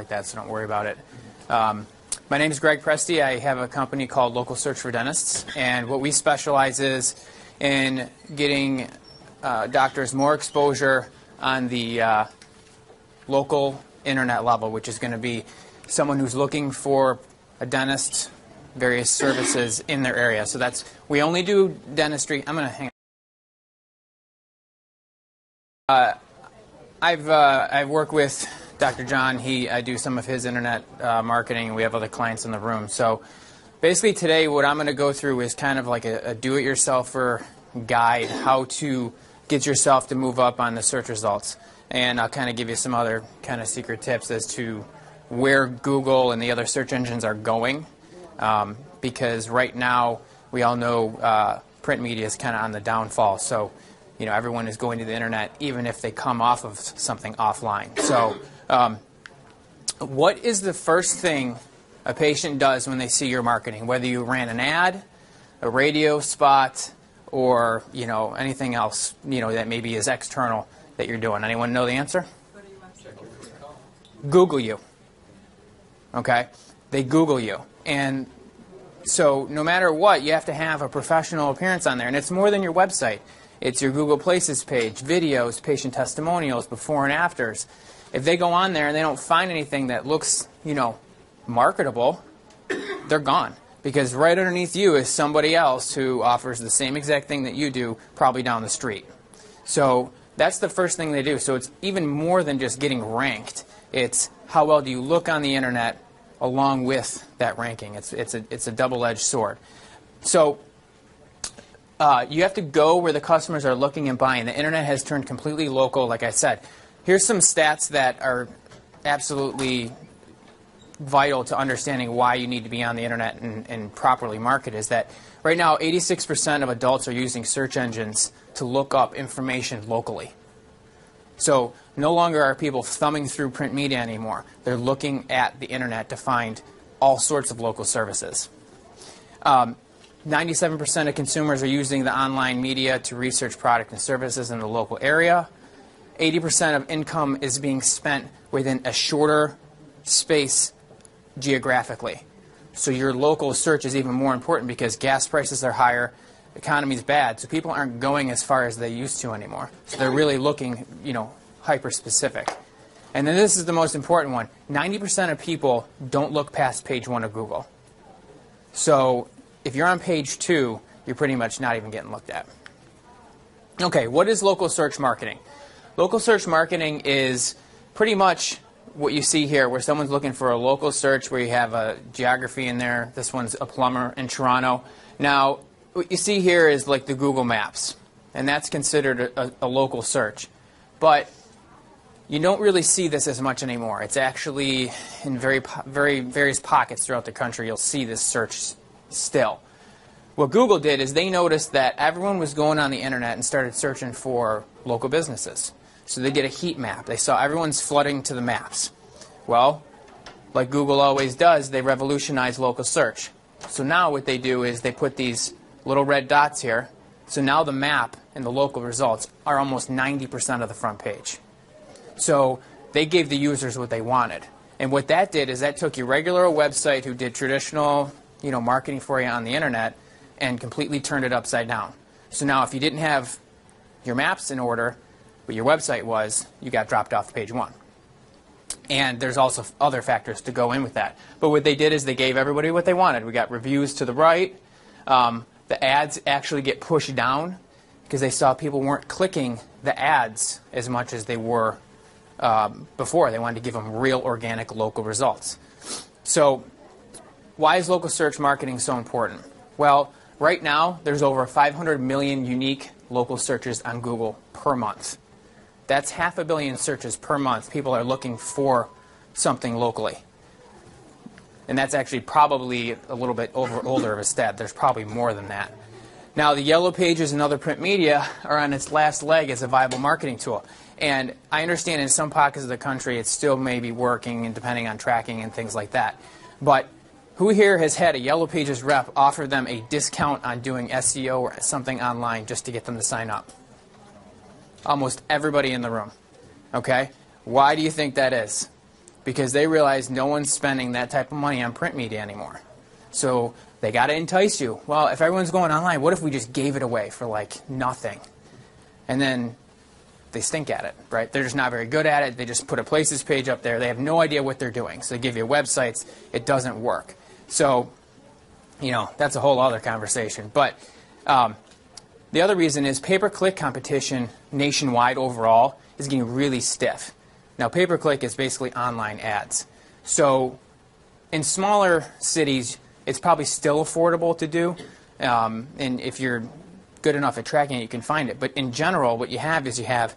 like that, so don't worry about it. My name is Greg Presti. I have a company called Local Search for Dentists, and what we specialize is in getting doctors more exposure on the local internet level, which is going to be someone who's looking for a dentist, various services in their area. So we only do dentistry. I'm going to hang on. I've worked with Dr. John. I do some of his internet marketing, and we have other clients in the room. So basically today what I'm going to go through is kind of like a do-it-yourselfer guide, how to get yourself to move up on the search results. And I'll kind of give you some other kind of secret tips as to where Google and the other search engines are going. Because right now we all know print media is kind of on the downfall. So everyone is going to the internet even if they come off of something offline. So what is the first thing a patient does when they see your marketing? Whether you ran an ad, a radio spot, or anything else that maybe is external that you're doing. Anyone know the answer? Google you. Okay? They Google you. And so no matter what, you have to have a professional appearance on there. And it's more than your website. It's your Google Places page, videos, patient testimonials, before and afters. If they go on there and they don't find anything that looks, marketable, they're gone. Because right underneath you is somebody else who offers the same exact thing that you do, probably down the street. So that's the first thing they do. So it's even more than just getting ranked. It's how well do you look on the internet along with that ranking. It's a double-edged sword. So you have to go where the customers are looking and buying. The internet has turned completely local, like I said. Here's some stats that are absolutely vital to understanding why you need to be on the internet and properly market. Is that right now 86% of adults are using search engines to look up information locally. So no longer are people thumbing through print media anymore. They're looking at the internet to find all sorts of local services. 97% of consumers are using the online media to research product and services in the local area. 80% of income is being spent within a shorter space geographically. So your local search is even more important because gas prices are higher, the economy's bad, so people aren't going as far as they used to anymore. So they're really looking, hyper-specific. And then this is the most important one. 90% of people don't look past page 1 of Google. So if you're on page 2, you're pretty much not even getting looked at. Okay, what is local search marketing? Local search marketing is pretty much what you see here, where someone's looking for a local search where you have a geography in there. This one's a plumber in Toronto. Now, what you see here is like the Google Maps, and that's considered a local search. But you don't really see this as much anymore. It's actually in very various pockets throughout the country. You'll see this search still. What Google did is they noticed that everyone was going on the internet and started searching for local businesses. So they did a heat map. They saw everyone's flooding to the maps. Well, like Google always does, they revolutionized local search. So now what they do is they put these little red dots here. So now the map and the local results are almost 90% of the front page. So they gave the users what they wanted. And what that did is that took your regular website who did traditional marketing for you on the internet and completely turned it upside down. So now if you didn't have your maps in order, but your website was, you got dropped off page 1. And there's also other factors to go in with that. But what they did is they gave everybody what they wanted. We got reviews to the right. The ads actually get pushed down because they saw people weren't clicking the ads as much as they were before. They wanted to give them real organic local results. So why is local search marketing so important? Well, right now there's over 500 million unique local searches on Google per month. That's 500 million searches per month. People are looking for something locally. And that's actually probably a little bit older of a stat. There's probably more than that. Now, the Yellow Pages and other print media are on its last leg as a viable marketing tool. And I understand in some pockets of the country it still may be working, and depending on tracking and things like that. But who here has had a Yellow Pages rep offer them a discount on doing SEO or something online just to get them to sign up? Almost everybody in the room. Okay? Why do you think that is? because they realize no one's spending that type of money on print media anymore. So they got to entice you. Well, if everyone's going online, what if we just gave it away for like nothing? And then they stink at it, right? They're just not very good at it. They just put a places page up there. They have no idea what they're doing. So they give you websites. It doesn't work. So, you know, that's a whole other conversation. But the other reason is pay-per-click competition nationwide overall is getting really stiff. Now, pay-per-click is basically online ads. So in smaller cities, it's probably still affordable to do. And if you're good enough at tracking it, you can find it. But in general, what you have is you have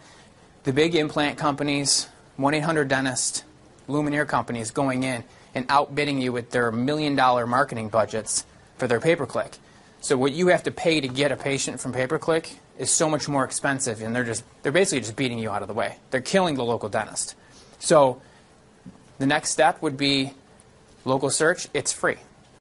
the big implant companies, 1-800-Dentist, Luminaire companies going in and outbidding you with their $1 million marketing budgets for their pay-per-click. So what you have to pay to get a patient from pay-per-click is so much more expensive, and they're basically just beating you out of the way. They're killing the local dentist. So the next step would be local search. It's free.